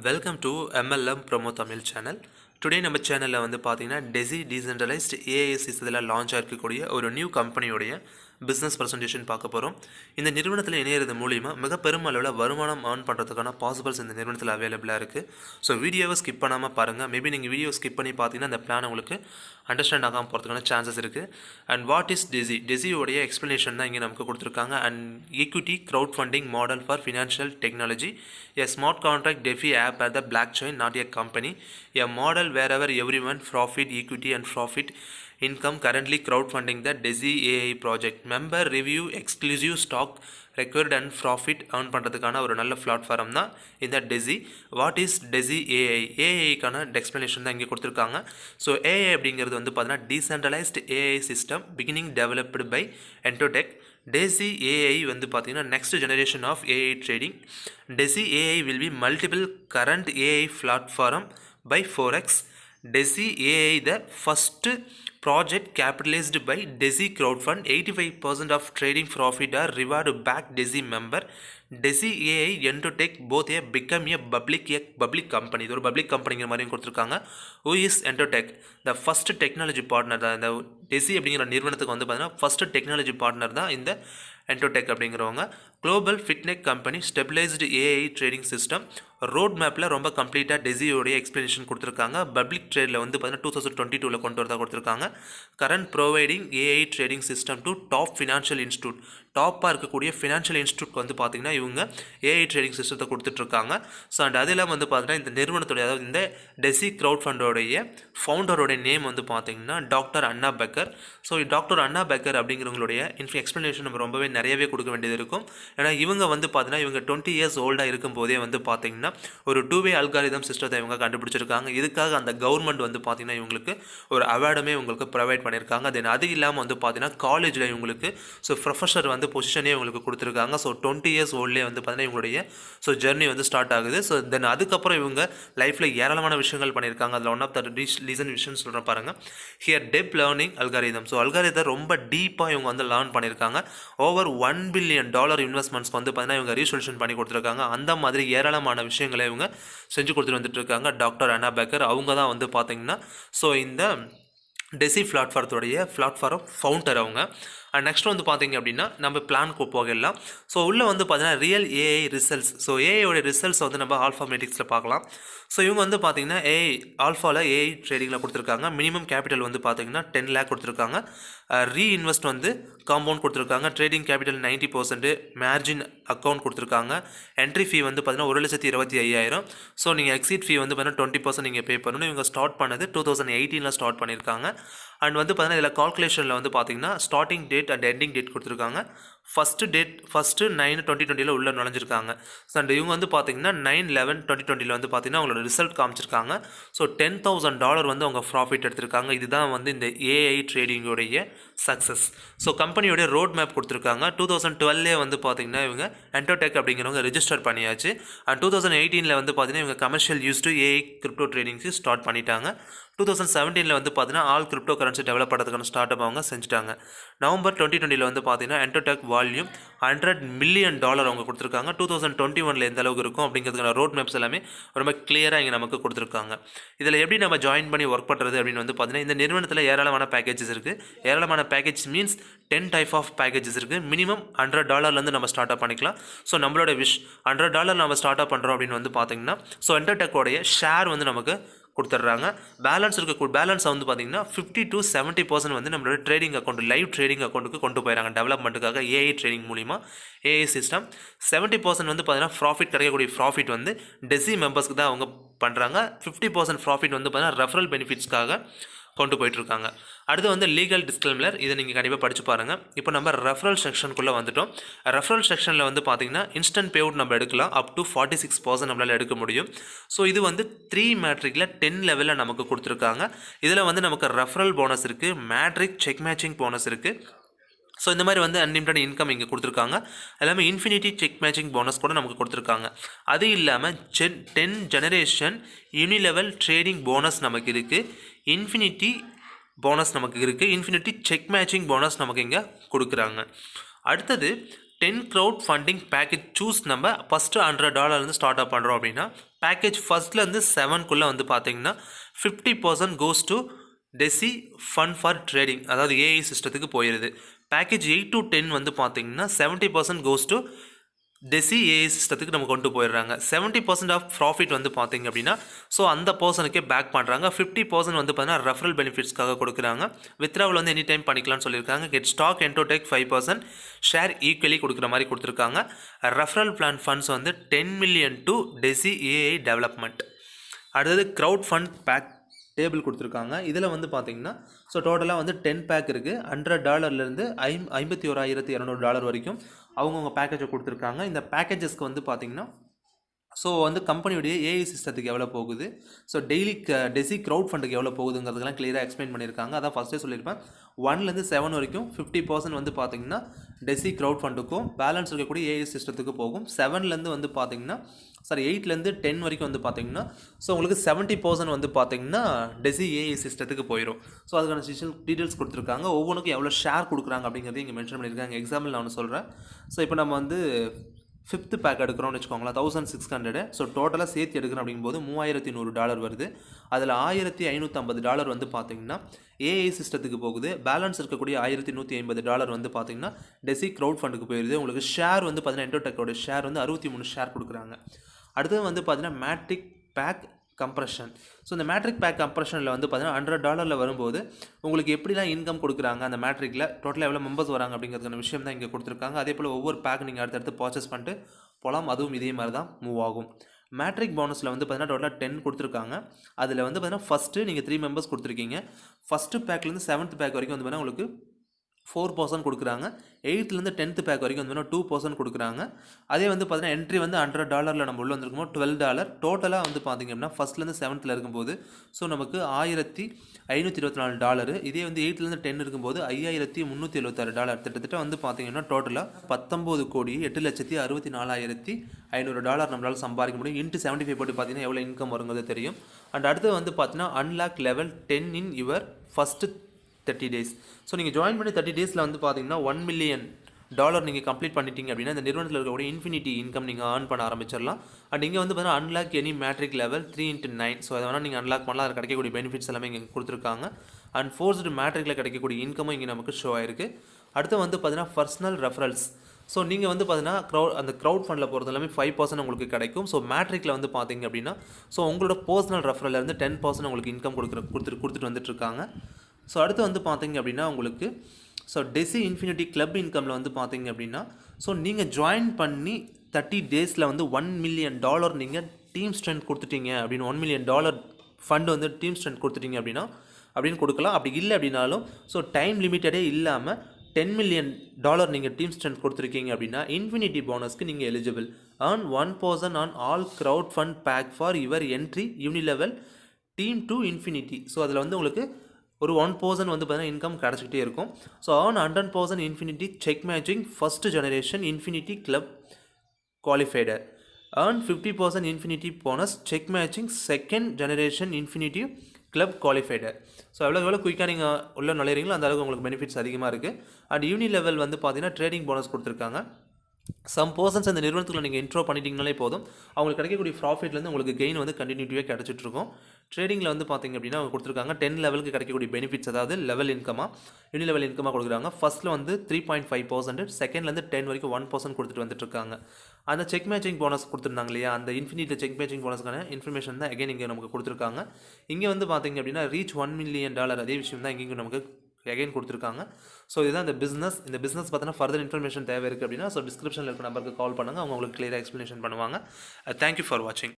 Welcome to MLM promo Tamil channel. Today நம்ம சேனலில் வந்து பார்த்தீங்கன்னா டெசி டீசென்ட்ரலைஸ்ட் ஏஐசிஸ் இதில் லான்ச் இருக்கக்கூடிய ஒரு நியூ கம்பெனியோடைய பிஸ்னஸ் ப்ரெசன்டேஷன் பார்க்க போகிறோம். இந்த நிறுவனத்தில் இணையிறது மூலிமா மிக பெருமளவில் வருமானம் ஏர்ன் பண்ணுறதுக்கான பாசிபிள்ஸ் இந்த நிறுவனத்தில் அவைலபிளாக இருக்குது. ஸோ வீடியோவை ஸ்கிப் பண்ணாமல் பாருங்கள். மேபி நீங்கள் வீடியோ ஸ்கிப் பண்ணி பார்த்தீங்கன்னா அந்த பிளான் உங்களுக்கு அண்டர்ஸ்டாண்ட் ஆகாமல் போகிறதுக்கான சான்சஸ் இருக்குது. அண்ட் வாட் இஸ் டெசியோடைய எக்ஸ்ப்ளனேஷன் தான் இங்கே நமக்கு கொடுத்துருக்காங்க. And equity crowd funding model for financial technology, a smart contract DeFi app at the blockchain, not a company, a model wherever everyone profit equity and profit income. Currently crowdfunding the Desi AI project. Member review exclusive stock required and profit earn பண்ணுறதுக்கான ஒரு நல்ல platform தான் இந்த Desi. What is Desi AI? ஏஐக்கான explanation தான் இங்கே கொடுத்துருக்காங்க. So AI அப்படிங்கிறது வந்து பார்த்தீங்கன்னா decentralised AI system beginning developed by Endotech. Desi AI வந்து பார்த்தீங்கன்னா next generation of AI trading. Desi AI will be multiple current AI platform by 4x. Desi AI, the first project capitalized by Desi crowdfund. 85% of trading profit are reward back Desi member. Desi AI Entotech both a become a public company. இது ஒரு public கம்பெனிங்கிற மாதிரியும் கொடுத்துருக்காங்க. Who is Entotech? The first technology partner தான் இந்த deci அப்படிங்கிற நிறுவனத்துக்கு வந்து பார்த்தீங்கன்னா ஃபர்ஸ்ட் டெக்னாலஜி பார்ட்னர் தான் இந்த என்டோடெக் அப்படிங்கிறவங்க. குளோபல் ஃபிட்னெக் company, stabilised AI trading system. Road மேப்பில் ரொம்ப கம்ப்ளீட்டாக டெசியோடைய எக்ஸ்ப்ளனேஷன் கொடுத்துருக்காங்க. பப்ளிக் ட்ரேடில் வந்து பார்த்தீங்கன்னா 2022 கொண்டு வரதா கொடுத்துருக்காங்க. Current providing AI trading system to top financial institute. டாப்பாக இருக்கக்கூடிய ஃபினான்ஷியல் இன்ஸ்டியூட் வந்து பார்த்திங்கன்னா இவங்க ஏஐ ட்ரேடிங் சிஸ்டத்தை கொடுத்துட்ருக்காங்க. ஸோ அண்ட் அதெல்லாம் வந்து பார்த்தீங்கன்னா இந்த நிறுவனத்துடைய, அதாவது இந்த டெசி க்ரௌட் ஃபண்டோடைய ஃபவுண்டரோடைய நேம் வந்து பார்த்திங்கன்னா டாக்டர் அண்ணா பெக்கர். ஸோ டாக்டர் அண்ணா பெக்கர் அப்படிங்கிறவங்களுடைய எக்ஸ்ப்ளனேஷன் நம்ம ரொம்பவே நிறையவே கொடுக்க வேண்டியது இருக்கும். ஏன்னா இவங்க வந்து பார்த்தீங்கன்னா இவங்க 20 years ஓல்டாக இருக்கும்போதே வந்து பார்த்தீங்கன்னா ஒரு 2-way அல்காரிதம் சிஸ்டத்தை இவங்க கண்டுபிடிச்சிருக்காங்க. இதுக்காக அந்த கவர்மெண்ட் வந்து பார்த்தீங்கன்னா இவங்களுக்கு ஒரு அவார்டுமே இவங்களுக்கு ப்ரொவைட் பண்ணியிருக்காங்க. தென் அது இல்லாமல் வந்து பார்த்தீங்கன்னா காலேஜில் இவங்களுக்கு ப்ரொஃபஸர் வந்து பொசிஷனே இவங்களுக்கு கொடுத்துருக்காங்க. ஸோ 20 years ஓல்ட்லேயே வந்து பார்த்தீங்கன்னா இவங்களுடைய ஜர்னி வந்து ஸ்டார்ட் ஆகுது. ஸோ தென் அதுக்கப்புறம் இவங்க லைஃப்பில் ஏராளமான விஷயங்கள் பண்ணியிருக்காங்க. அதில் ஒன் ஆஃப் த ரீசன் விஷயம் சொல்கிறேன் பாருங்கள். Here deep learning algorithm. So algorithm ரொம்ப டீப்பாக இவங்க வந்து லேர்ன் பண்ணியிருக்காங்க. ஓவர் $1 billion இன்வெஸ்ட்மெண்ட்ஸ்க்கு வந்து பார்த்தீங்கன்னா இவங்க ரீசொல்யூஷன் பண்ணி கொடுத்துருக்காங்க. அந்த மாதிரி ஏராளமான விஷயங்களை இவங்க செஞ்சு கொடுத்துட்டு வந்துட்டு இருக்காங்க. டாக்டர் அண்ணா பெக்கர் அவங்க தான் வந்து பார்த்தீங்கன்னா ஸோ இந்த டெசி பிளாட்ஃபார்ம் ஃபவுண்டர் அவங்க. அண்ட் நெக்ஸ்ட் வந்து பார்த்தீங்க அப்படின்னா நம்ம பிளானுக்கு போகலாம். ஸோ உள்ளே வந்து பார்த்தீங்கன்னா ரியல் ஏஐ ரிசல்ட்ஸ். ஸோ ஏஐயோட ரிசல்ட்ஸ் வந்து நம்ம ஆல்ஃபா மெட்ரிக்ஸில் பார்க்கலாம். ஸோ இவங்க வந்து பார்த்தீங்கன்னா ஆல்ஃபாவில் ஏஐ ட்ரேடிங்கில் கொடுத்துருக்காங்க. மினிமம் கேபிட்டல் வந்து பார்த்தீங்கன்னா 10 lakh கொடுத்துருக்காங்க. ரீஇன்வெஸ்ட் வந்து காம்பவுண்ட் கொடுத்துருக்காங்க. ட்ரேடிங் கேபிட்டல் 90%, மார்ஜின் அக்கௌண்ட் கொடுத்துருக்காங்க. என்ட்ரி ஃபீ வந்து பார்த்தீங்கன்னா 1,25,000. ஸோ நீங்கள் எக்ஸிட் ஃபீ வந்து பார்த்தீங்கன்னா 20% நீங்கள் பே பண்ணணும். இவங்க ஸ்டார்ட் பண்ணது 2018 ஸ்டார்ட் பண்ணியிருக்காங்க. அண்ட் வந்து பார்த்தீங்கன்னா இதில் கால்குலேஷனில் வந்து பார்த்தீங்கன்னா starting date and ending date கொடுத்துருக்காங்க. ஃபஸ்ட்டு 9/2020 உள்ளே நுழைஞ்சிருக்காங்க. ஸோ அண்ட் இவங்க வந்து பார்த்தீங்கன்னா 9/11/2020 வந்து பார்த்தீங்கன்னா அவங்களோட ரிசல்ட் காமிச்சிருக்காங்க. ஸோ $10,000 வந்து அவங்க ப்ராஃபிட் எடுத்திருக்காங்க. இதுதான் வந்து இந்த ஏஐ ட்ரேடிங்கோடைய சக்ஸஸ். ஸோ கம்பெனியோடைய ரோட் மேப் கொடுத்துருக்காங்க. 2012 வந்து பார்த்தீங்கன்னா இவங்க என்டோடெக் அப்படிங்கிறவங்க ரெஜிஸ்டர் பண்ணியாச்சு. அண்ட் 2018 வந்து பார்த்தீங்கன்னா இவங்க commercial used AI crypto tradings start பண்ணிட்டாங்க. 2017 வந்து பார்த்தீங்கன்னா ஆல் கிரிப்டோ கரன்சி டெவலப் பண்ணுறதுக்கான ஸ்டார்ட் அப் அவங்க செஞ்சுட்டாங்க. நவம்பர் 2020 வந்து பார்த்தீங்கன்னா என்டோடெக் வால்யூம் $100 million அவங்க கொடுத்துருக்காங்க. 2021 எந்த அளவுக்கு இருக்கும் அப்படிங்கிறதுக்கான ரோட் மேப்ஸ் எல்லாமே ரொம்ப கிளியராக இங்கே நமக்கு கொடுத்துருக்காங்க. இதில் எப்படி நம்ம ஜாயின் பண்ணி ஒர்க் பண்ணுறது அப்படின்னு வந்து பார்த்தீங்கன்னா இந்த நிறுவனத்தில் ஏராளமான பேக்கேஜஸ் இருக்குது. ஏராளமான package means 10 type of packages இருக்குது. மினிமம் $100 நம்ம ஸ்டார்ட் அப் பண்ணிக்கலாம். ஸோ நம்மளோட $100 நம்ம ஸ்டார்ட் அப் பண்ணுறோம் அப்படின்னு வந்து பார்த்தீங்கன்னா ஸோ என்டோடெக்கோடைய ஷேர் வந்து நமக்கு கொடுத்துட்றாங்க. பேலன்ஸ் வந்து பார்த்தீங்கன்னா 50 to 70% வந்து நம்மளோட ட்ரேடிங் அக்கௌண்ட், லைவ் ட்ரேடிங் அக்கௌண்ட்டுக்கு கொண்டு போயிடறாங்க டெவலப்மெண்ட்டுக்காக ஏஐ ட்ரேடிங் மூலிமா ஏஐ சிஸ்டம். 70% வந்து பார்த்தீங்கன்னா ப்ராஃபிட் கிடைக்கக்கூடிய ப்ராஃபிட் வந்து டெசி மெம்பர்ஸ்க்கு தான் அவங்க பண்ணுறாங்க. 50% ப்ராஃபிட் வந்து பார்த்தீங்கன்னா ரெஃபரல் பெனிஃபிட்ஸ்க்காக கொண்டு போயிட்டுருக்காங்க. அடுத்து வந்து லீகல் டிஸ்க்ளைமர், இதை நீங்கள் கண்டிப்பாக படித்து பாருங்கள். இப்போ நம்ம ரெஃபரல் செக்ஷனுக்குள்ளே வந்துட்டோம். ரெஃபரல் செக்ஷனில் வந்து பார்த்தீங்கன்னா இன்ஸ்டன்ட் பே அவுட் நம்ம எடுக்கலாம். அப் டு 46% நம்மளால் எடுக்க முடியும். ஸோ இது வந்து 3 மேட்ரிக்கில் 10 லெவலில் நமக்கு கொடுத்துருக்காங்க. இதில் வந்து நமக்கு ரெஃபரல் போனஸ் இருக்குது, மேட்ரிக் செக் மேட்சிங் போனஸ் இருக்குது. ஸோ இந்த மாதிரி வந்து அன்லிமிட்டட் இன்கம் இங்கே கொடுத்துருக்காங்க. எல்லாமே இன்ஃபினிட்டி செக் மேட்சிங் போனஸ் கூட நமக்கு கொடுத்துருக்காங்க. அது இல்லாமல் 10 ஜெனரேஷன் யூனிலெவல் ட்ரேடிங் போனஸ் நமக்கு இருக்குது. இன்ஃபினிட்டி போனஸ் நமக்கு இருக்குது. இன்ஃபினிட்டி செக் மேட்சிங் போனஸ் நமக்கு இங்கே கொடுக்குறாங்க. அடுத்தது 10 க்ரௌட் ஃபண்டிங் பேக்கேஜ் சூஸ் நம்ம ஃபஸ்ட்டு $100 ஸ்டார்ட் அப் பண்ணுறோம் அப்படின்னா பேக்கேஜ் ஃபஸ்ட்லேருந்து 7க்குள்ளே வந்து பார்த்தீங்கன்னா 50% goes to deci fund for trading, அதாவது ஏஐ சிஸ்டத்துக்கு போயிடுது. பேக்கேஜ் 8 to 10 வந்து பார்த்தீங்கன்னா 70% கோஸ் டு டெசி ஏஐ சிஸ்டத்துக்கு நம்ம கொண்டு போயிடுறாங்க. 70% ஆஃப் ப்ராஃபிட் வந்து பார்த்தீங்க அப்படின்னா ஸோ அந்த பர்சனுக்கே பேக் பண்ணுறாங்க. 50% வந்து பார்த்தீங்கன்னா ரெஃபரல் பெனிஃபிட்ஸ்க்காக கொடுக்குறாங்க. வித்ராவில் வந்து எனி டைம் பண்ணிக்கலாம்னு சொல்லியிருக்காங்க. கெட் ஸ்டாக் என்டோடெக் 5% ஷேர் ஈக்குவலி கொடுக்குற மாதிரி கொடுத்துருக்காங்க. ரெஃபரல் பிளான் ஃபண்ட்ஸ் வந்து 10 million to deci AI development. அடுத்தது க்ரௌட் ஃபண்ட் பேக் டேபிள் கொடுத்துருக்காங்க. இதில் வந்து பார்த்தீங்கன்னா ஸோ டோட்டலாக வந்து 10 பேக் இருக்குது. $100 $51,200 வரைக்கும் அவங்கவுங்க பேக்கேஜை கொடுத்துருக்காங்க. இந்த பேக்கேஜஸ்க்கு வந்து பார்த்தீங்கன்னா ஸோ வந்து கம்பெனியுடைய ஏஐ சிஸ்டத்துக்கு எவ்வளோ போகுது, ஸோ டெய்லி டெசி க்ரௌட் ஃபண்டுக்கு எவ்வளோ போகுதுங்கிறதுக்கெல்லாம் கிளியராக எக்ஸ்பிளைன் பண்ணியிருக்காங்க. அதான் ஃபஸ்ட்டே சொல்லியிருப்பேன். 1லேருந்து 7 வரைக்கும் 50% வந்து பார்த்தீங்கன்னா டெசி க்ரௌட் ஃபண்டுக்கும் பேலன்ஸ் இருக்கக்கூடிய ஏஐ சிஸ்டத்துக்கு போகும். 7லேருந்து வந்து பார்த்தீங்கன்னா 8லேருந்து 10 வரைக்கும் வந்து பார்த்தீங்கன்னா ஸோ உங்களுக்கு 70% வந்து பார்த்தீங்கன்னா டெசி ஏஐ சிஸ்டத்துக்கு போயிடும். ஸோ அதுக்கான டீட்டெயில்ஸ் கொடுத்துருக்காங்க. ஒவ்வொன்றுக்கும் எவ்வளோ ஷேர் கொடுக்குறாங்க அப்படிங்கிறதையும் இங்கே மென்ஷன் பண்ணியிருக்காங்க. எக்ஸாம்பிள் நான் ஒன்று சொல்கிறேன். ஸோ இப்போ நம்ம வந்து 5th பேக் எடுக்கிறோம்னு வச்சுக்கோங்களேன், 1600. ஸோ டோட்டலாக சேர்த்து எடுக்கிறோம் அப்படிங்கும்போது $3,100 வருது. அதில் $1,550 வந்து பார்த்தீங்கன்னா ஏஐ சிஸ்டத்துக்கு போகுது. பேலன்ஸ் இருக்கக்கூடிய $1,150 வந்து பார்த்தீங்கன்னா டெசி க்ரௌட் ஃபண்டுக்கு போயிடுது. உங்களுக்கு ஷேர் வந்து பார்த்தீங்கன்னா என்டோடெக்கோட ஷேர் வந்து 63 ஷேர் கொடுக்குறாங்க. அடுத்தது வந்து பார்த்தீங்கன்னா மேட்ரிக் பேக் கம்ப்ரெஷன். ஸோ இந்த மேட்ரிக் பேக் கம்ப்ரெஷனில் வந்து பார்த்தீங்கன்னா $100 வரும்போது உங்களுக்கு எப்படிலாம் இன்கம் கொடுக்குறாங்க, அந்த மேட்ரிக்கில் டோட்டலாக எவ்வளோ மெம்பர்ஸ் வராங்க அப்படிங்கிறதுக்கான விஷயம் தான் இங்கே கொடுத்துருக்காங்க. அதே போல் ஒவ்வொரு பேக் நீங்கள் அடுத்தடுத்து பர்ச்சேஸ் பண்ணிட்டு போகலாம். அதுவும் இதே மாதிரி தான் மூவ் ஆகும். மேட்ரிக் போனஸில் வந்து பார்த்தீங்கன்னா டோட்டலாக 10 கொடுத்துருக்காங்க. அதில் வந்து பார்த்தீங்கன்னா ஃபஸ்ட்டு நீங்கள் 3 மெம்பர்ஸ் கொடுத்துருக்கீங்க. ஃபஸ்ட்டு பேக்லேருந்து 7th பேக் வரைக்கும் வந்து பார்த்தீங்கன்னா உங்களுக்கு 4% கொடுக்குறாங்க. 8லேருந்து 10th பேக் வரைக்கும் வந்து 2% கொடுக்குறாங்க. அதே வந்து பார்த்தீங்கன்னா என்ட்ரி வந்து $100 நம்ம உள்ள வந்திருக்கும்போது $12. டோட்டலாக வந்து பார்த்தீங்க அப்படின்னா ஃபஸ்ட்லேருந்து 7th இருக்கும்போது ஸோ நமக்கு $1,524. இதே வந்து 8லேருந்து 10 இருக்கும்போது $5,376. கிட்டத்தட்ட வந்து பார்த்தீங்கன்னா டோட்டலாக 19,08,64,500 நம்மளால் சம்பாதிக்க முடியும். இன்ட்டு 75 போட்டு பார்த்தீங்கன்னா எவ்வளோ இன்கம் வருங்கிறது தெரியும். அண்ட் அடுத்து வந்து பார்த்தீங்கன்னா unlock level 10 in your first 30 days. So நீங்கள் ஜாயின் பண்ணி 30 daysல வந்து பார்த்தீங்கன்னா $1 million நீங்கள் கம்ப்ளீட் பண்ணிட்டீங்க அப்படின்னா இந்த நிறுவனத்தில் இருக்கக்கூடிய இன்ஃபினிட்டி இன்கம் நீங்கள் ஏர்ன் பண்ண ஆரம்பிச்சிடலாம். அண்ட் இங்கே வந்து பார்த்தீங்கன்னா unlock any matric level 3x9. So அதை வேணால் நீங்கள் அன்லாக் பண்ணலாம். அதில் கிடைக்கக்கூடிய பெனிஃபிட்ஸ் எல்லாமே இங்கே கொடுத்துருக்காங்க. அண்ட் ஃபோர்ஸ்டு மேட்ரிக்கில் கிடைக்கக்கூடிய இன்கமும் இங்கே நமக்கு ஷோ ஆயிருக்கு. அடுத்து வந்து பார்த்தீங்கன்னா பர்சனல் ரெஃபரல்ஸ். ஸோ நீங்கள் வந்து பார்த்தீங்கன்னா அந்த க்ரௌட் ஃபண்டில் போகிறது எல்லாமே 5% உங்களுக்கு கிடைக்கும். ஸோ மேட்ரிக்கில் வந்து பார்த்தீங்க அப்படின்னா ஸோ உங்களோட பர்சனல் ரெஃபரலேருந்து 10% உங்களுக்கு இன்கம் கொடுத்துட்டு வந்துட்டுருக்காங்க. ஸோ அடுத்து வந்து பார்த்தீங்க அப்படின்னா உங்களுக்கு ஸோ டெசி இன்ஃபினிட்டி கிளப் இன்கமில் வந்து பார்த்தீங்க அப்படின்னா ஸோ நீங்கள் ஜாயின் பண்ணி 30 daysல வந்து $1 million நீங்கள் டீம் ஸ்ட்ரென்த் கொடுத்துட்டீங்க அப்படின்னு $1 million ஃபண்டு வந்து டீம் ஸ்ட்ரென்த் கொடுத்துட்டீங்க அப்படின்னு கொடுக்கலாம். அப்படி இல்லை அப்படின்னாலும் ஸோ டைம் லிமிட்டடே இல்லாமல் $10 million நீங்கள் டீம் ஸ்ட்ரென்த் கொடுத்துருக்கீங்க அப்படின்னா இன்ஃபினிட்டி போனஸ்க்கு நீங்கள் eligible. earn 1% on all crowd fund pack for your entry unilevel team to infinity. So அதில் வந்து உங்களுக்கு ஒரு 1% வந்து பார்த்தீங்கன்னா இன்கம் கிடச்சிக்கிட்டே இருக்கும். So earn 100% infinity check matching first generation infinity club qualifier. earn 50% infinity bonus check matching second generation infinity club qualifier. So எவ்வளோ குயிக்காக நீங்கள் உள்ள நுழையிறீங்களோ அந்த அளவுக்கு உங்களுக்கு பெனிஃபிட்ஸ் அதிகமாக இருக்குது. அண்ட் யூனி லெவல் வந்து பார்த்தீங்கன்னா ட்ரேடிங் போனஸ் கொடுத்துருக்காங்க. சம் பர்சன்ஸ் அந்த நிறுவனத்தில் நீங்கள் இன்ட்ரோ பண்ணிட்டீங்கனாலே போதும், அவங்களுக்கு கிடைக்கக்கூடிய ப்ராஃபிட்லேருந்து உங்களுக்கு கெயின் வந்து கண்டினியூட்டிவாக கிடச்சிட்ருக்கும். ட்ரேடிங்கில் வந்து பார்த்திங்க அப்படின்னா அவங்க கொடுத்துருக்காங்க 10 லெவலுக்கு கிடைக்கக்கூடிய பெனிஃபிட்ஸ், அதாவது லெவல் இன்கமாக யூனி லெவல் இன்கமாக கொடுக்குறாங்க. ஃபஸ்ட்டில் வந்து 3.5%, செகண்ட்லேருந்து 10 வரைக்கும் 1% கொடுத்துட்டு வந்துட்டுருக்காங்க. அந்த செக் மேட்சிங் போனஸ் கொடுத்துருந்தாங்க இல்லையா, அந்த இன்ஃபினிட்டி செக் மேட்சிங் போனஸ்க்கான இன்ஃபர்மேஷன் தான் அகைன் இங்கே நமக்கு கொடுத்துருக்காங்க. இங்கே வந்து பார்த்திங்க அப்படின்னா ரீச் $1 million அதே விஷயம் தான் இங்கே நமக்கு அகைன் கொடுத்துருக்காங்க. ஸோ இதுதான் இந்த பிஸ்னஸ் பார்த்தீங்கன்னா ஃபர்தர் இன்ஃபர்மேஷன் தேவை இருக்குது அப்படின்னா ஸோ டிஸ்கிரிப்ஷனில் இருக்க நம்பருக்கு கால் பண்ணுங்கள், அவங்க உங்களுக்கு கிளியராக எக்ஸ்ப்ளனேஷன் பண்ணுவாங்க. தேங்க்யூ ஃபார் வாட்சிங்.